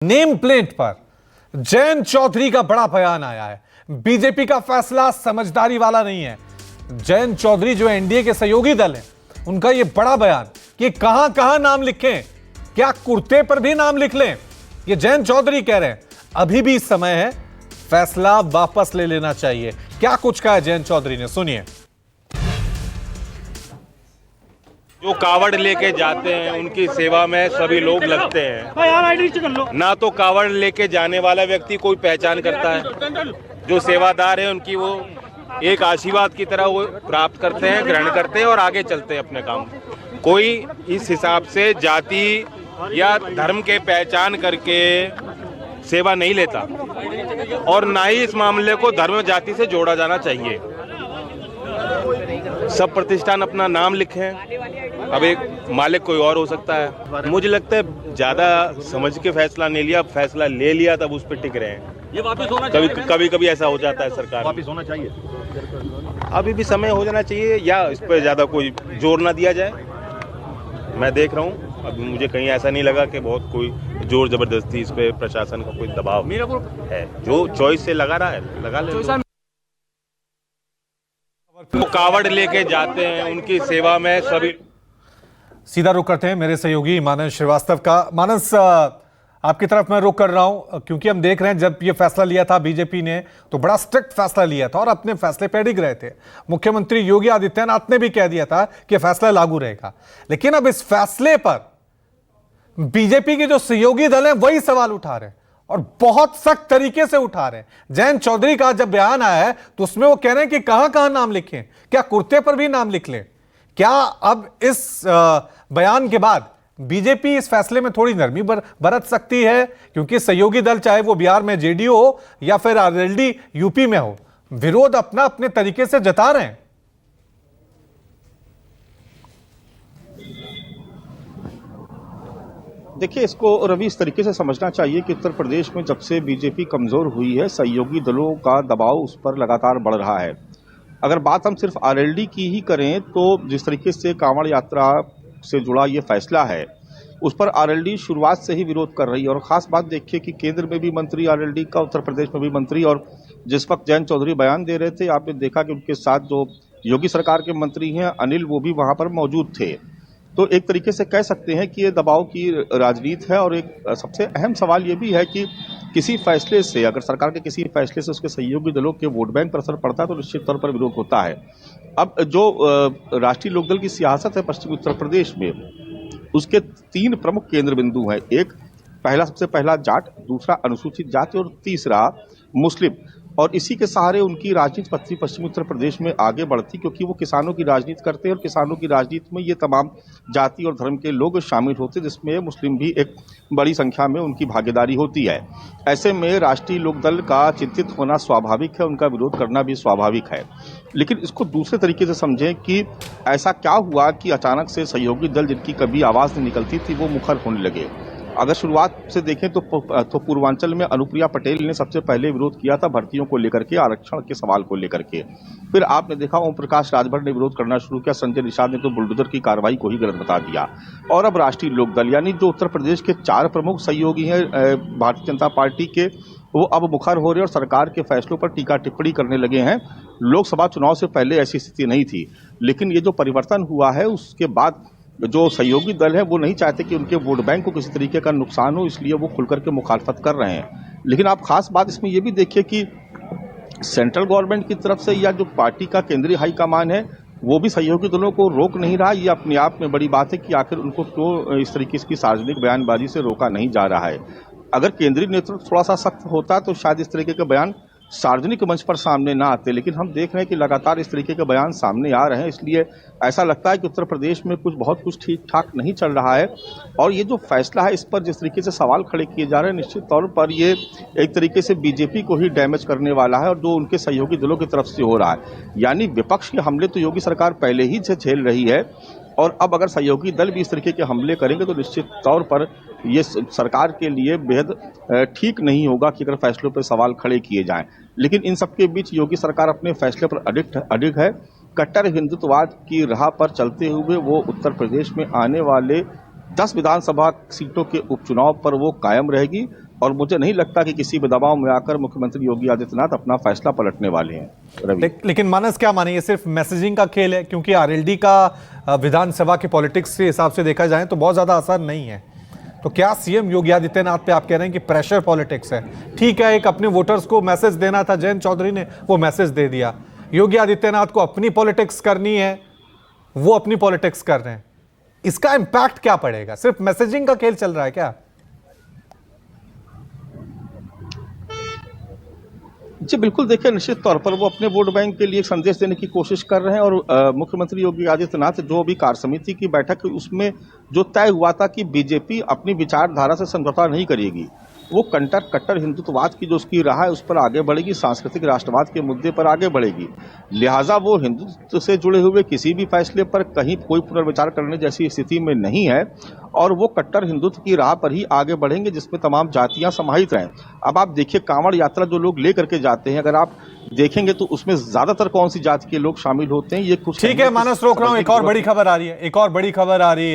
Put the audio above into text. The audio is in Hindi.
नेम प्लेट पर जयंत चौधरी का बड़ा बयान आया है। बीजेपी का फैसला समझदारी वाला नहीं है। जयंत चौधरी जो एनडीए के सहयोगी दल हैं, उनका यह बड़ा बयान कि कहां कहां नाम लिखें, क्या कुर्ते पर भी नाम लिख लें। यह जयंत चौधरी कह रहे हैं अभी भी समय है, फैसला वापस ले लेना चाहिए। क्या कुछ कहा है जयंत चौधरी ने, सुनिए। जो कावड़ लेके जाते हैं उनकी सेवा में सभी लोग लगते हैं। ना तो कावड़ लेके जाने वाला व्यक्ति कोई पहचान करता है, जो सेवादार है उनकी वो एक आशीर्वाद की तरह वो प्राप्त करते हैं, ग्रहण करते हैं और आगे चलते हैं अपने काम। कोई इस हिसाब से जाति या धर्म के पहचान करके सेवा नहीं लेता और ना ही इस मामले को धर्म जाति से जोड़ा जाना चाहिए। सब प्रतिष्ठान अपना नाम लिखें, अब एक मालिक कोई और हो सकता है। मुझे लगता है ज्यादा समझ के फैसला नहीं लिया, फैसला ले लिया तब उस पर टिक रहे हैं। ये वापस होना चाहिए। कभी ऐसा हो जाता है, सरकार वापस होना चाहिए। अभी भी समय हो जाना चाहिए या इस पर ज्यादा कोई जोर ना दिया जाए। मैं देख रहा हूँ, अभी मुझे कहीं ऐसा नहीं लगा कि बहुत कोई जोर जबरदस्ती इस पे प्रशासन का कोई दबाव है। जो चॉइस से लगा रहा है लगा ले। वो कावड़ लेके जाते हैं उनकी सेवा में सभी। सीधा रुख करते हैं मेरे सहयोगी मानस श्रीवास्तव का। मानस, आपकी तरफ मैं रुख कर रहा हूं क्योंकि हम देख रहे हैं जब ये फैसला लिया था बीजेपी ने तो बड़ा स्ट्रिक्ट फैसला लिया था और अपने फैसले पे अडिग रहे थे। मुख्यमंत्री योगी आदित्यनाथ ने भी कह दिया था कि फैसला लागू रहेगा, लेकिन अब इस फैसले पर बीजेपी के जो सहयोगी दल हैं वही सवाल उठा रहे हैं और बहुत सख्त तरीके से उठा रहे हैं। जयंत चौधरी का जब बयान आया है तो उसमें वो कह रहे हैं कि कहां कहां नाम लिखें, क्या कुर्ते पर भी नाम लिख लें। क्या अब इस बयान के बाद बीजेपी इस फैसले में थोड़ी नरमी बरत सकती है, क्योंकि सहयोगी दल चाहे वो बिहार में जेडीयू हो या फिर आरएलडी यूपी में हो, विरोध अपने तरीके से जता रहे हैं। देखिए, इसको रवि इस तरीके से समझना चाहिए कि उत्तर प्रदेश में जब से बीजेपी कमजोर हुई है, सहयोगी दलों का दबाव उस पर लगातार बढ़ रहा है। अगर बात हम सिर्फ आरएलडी की ही करें तो जिस तरीके से कांवड़ यात्रा से जुड़ा ये फैसला है उस पर आरएलडी शुरुआत से ही विरोध कर रही है। और खास बात देखिए कि केंद्र में भी मंत्री आरएलडी का, उत्तर प्रदेश में भी मंत्री, और जिस वक्त जयंत चौधरी बयान दे रहे थे आपने देखा कि उनके साथ जो योगी सरकार के मंत्री हैं अनिल, वो भी वहां पर मौजूद थे। तो एक तरीके से कह सकते हैं कि ये दबाव की राजनीति है। और एक सबसे अहम सवाल ये भी है कि किसी फैसले से, अगर सरकार के किसी फैसले से उसके सहयोगी दलों के वोट बैंक पर असर पड़ता है तो निश्चित तौर पर विरोध होता है। अब जो राष्ट्रीय लोकदल की सियासत है पश्चिमी उत्तर प्रदेश में, उसके 3 प्रमुख केंद्र बिंदु हैं। एक सबसे पहला जाट, दूसरा अनुसूचित जाति और तीसरा मुस्लिम। और इसी के सहारे उनकी राजनीति पश्चिमी उत्तर प्रदेश में आगे बढ़ती, क्योंकि वो किसानों की राजनीति करते हैं और किसानों की राजनीति में ये तमाम जाति और धर्म के लोग शामिल होते हैं, जिसमें मुस्लिम भी एक बड़ी संख्या में उनकी भागीदारी होती है। ऐसे में राष्ट्रीय लोकदल का चिंतित होना स्वाभाविक है, उनका विरोध करना भी स्वाभाविक है। लेकिन इसको दूसरे तरीके से समझें कि ऐसा क्या हुआ कि अचानक से सहयोगी दल जिनकी कभी आवाज नहीं निकलती थी वो मुखर होने लगे। अगर शुरुआत से देखें तो पूर्वांचल में अनुप्रिया पटेल ने सबसे पहले विरोध किया था भर्तियों को लेकर के, आरक्षण के सवाल को लेकर के। फिर आपने देखा ओम प्रकाश राजभर ने विरोध करना शुरू किया, संजय निषाद ने तो बुलडोजर की कार्रवाई को ही गलत बता दिया। और अब राष्ट्रीय लोकदल यानी जो उत्तर प्रदेश के 4 प्रमुख सहयोगी हैं भारतीय जनता पार्टी के, वो अब मुखर हो रहे और सरकार के फैसलों पर टीका टिप्पणी करने लगे हैं। लोकसभा चुनाव से पहले ऐसी स्थिति नहीं थी, लेकिन ये जो परिवर्तन हुआ है उसके बाद जो सहयोगी दल है वो नहीं चाहते कि उनके वोट बैंक को किसी तरीके का नुकसान हो, इसलिए वो खुलकर के मुखालफत कर रहे हैं। लेकिन आप खास बात इसमें ये भी देखिए कि सेंट्रल गवर्नमेंट की तरफ से या जो पार्टी का केंद्रीय हाईकमान है वो भी सहयोगी दलों को रोक नहीं रहा। ये अपने आप में बड़ी बात है कि आखिर उनको क्यों इस तरीके की सार्वजनिक बयानबाजी से रोका नहीं जा रहा है। अगर केंद्रीय नेतृत्व थोड़ा सा सख्त होता तो शायद इस तरीके के बयान सार्वजनिक मंच पर सामने ना आते, लेकिन हम देख रहे हैं कि लगातार इस तरीके के बयान सामने आ रहे हैं। इसलिए ऐसा लगता है कि उत्तर प्रदेश में बहुत कुछ ठीक ठाक नहीं चल रहा है। और ये जो फैसला है इस पर जिस तरीके से सवाल खड़े किए जा रहे हैं, निश्चित तौर पर ये एक तरीके से बीजेपी को ही डैमेज करने वाला है और जो उनके सहयोगी दलों की तरफ से हो रहा है। यानी विपक्ष के हमले तो योगी सरकार पहले ही से झेल रही है और अब अगर सहयोगी दल भी इस तरीके के हमले करेंगे तो निश्चित तौर पर ये सरकार के लिए बेहद ठीक नहीं होगा कि अगर फैसलों पर सवाल खड़े किए जाएं। लेकिन इन सबके बीच योगी सरकार अपने फैसले पर अडिग है। कट्टर हिंदुत्ववाद की राह पर चलते हुए वो उत्तर प्रदेश में आने वाले 10 विधानसभा सीटों के उपचुनाव पर वो कायम रहेगी और मुझे नहीं लगता कि किसी भी दबाव में आकर मुख्यमंत्री योगी आदित्यनाथ अपना फैसला पलटने वाले हैं। रवि, लेकिन मानस क्या माने, ये सिर्फ मैसेजिंग का खेल है? क्योंकि आरएलडी का विधानसभा की पॉलिटिक्स के हिसाब से देखा जाए तो बहुत ज्यादा असर नहीं है। तो क्या सीएम योगी आदित्यनाथ पे आप कह रहे हैं कि प्रेशर पॉलिटिक्स है? ठीक है, एक अपने वोटर्स को मैसेज देना था, जयंत चौधरी ने वो मैसेज दे दिया। योगी आदित्यनाथ को अपनी पॉलिटिक्स करनी है, वो अपनी पॉलिटिक्स कर रहे हैं। इसका इंपैक्ट क्या पड़ेगा? सिर्फ मैसेजिंग का खेल चल रहा है क्या? जी बिल्कुल, देखिए निश्चित तौर पर वो अपने वोट बैंक के लिए एक संदेश देने की कोशिश कर रहे हैं। और मुख्यमंत्री योगी आदित्यनाथ जो अभी कार्य समिति की बैठक हुई उसमें जो तय हुआ था कि बीजेपी अपनी विचारधारा से समझौता नहीं करेगी, वो कट्टर हिंदुत्ववाद की जो उसकी राह है उस पर आगे बढ़ेगी, सांस्कृतिक राष्ट्रवाद के मुद्दे पर आगे बढ़ेगी। लिहाजा वो हिंदुत्व से जुड़े हुए किसी भी फैसले पर कहीं कोई पुनर्विचार करने जैसी स्थिति में नहीं है और वो कट्टर हिंदुत्व की राह पर ही आगे बढ़ेंगे जिसमें तमाम जातियां समाहित रहें। अब आप देखिए, कांवड़ यात्रा जो लोग लेकर के जाते हैं, अगर आप देखेंगे तो उसमें ज्यादातर कौन सी जाति के लोग शामिल होते हैं, ये कुछ ठीक है मानस, रोक रहा हूं। एक और बड़ी खबर आ रही है, एक और बड़ी खबर आ रही है।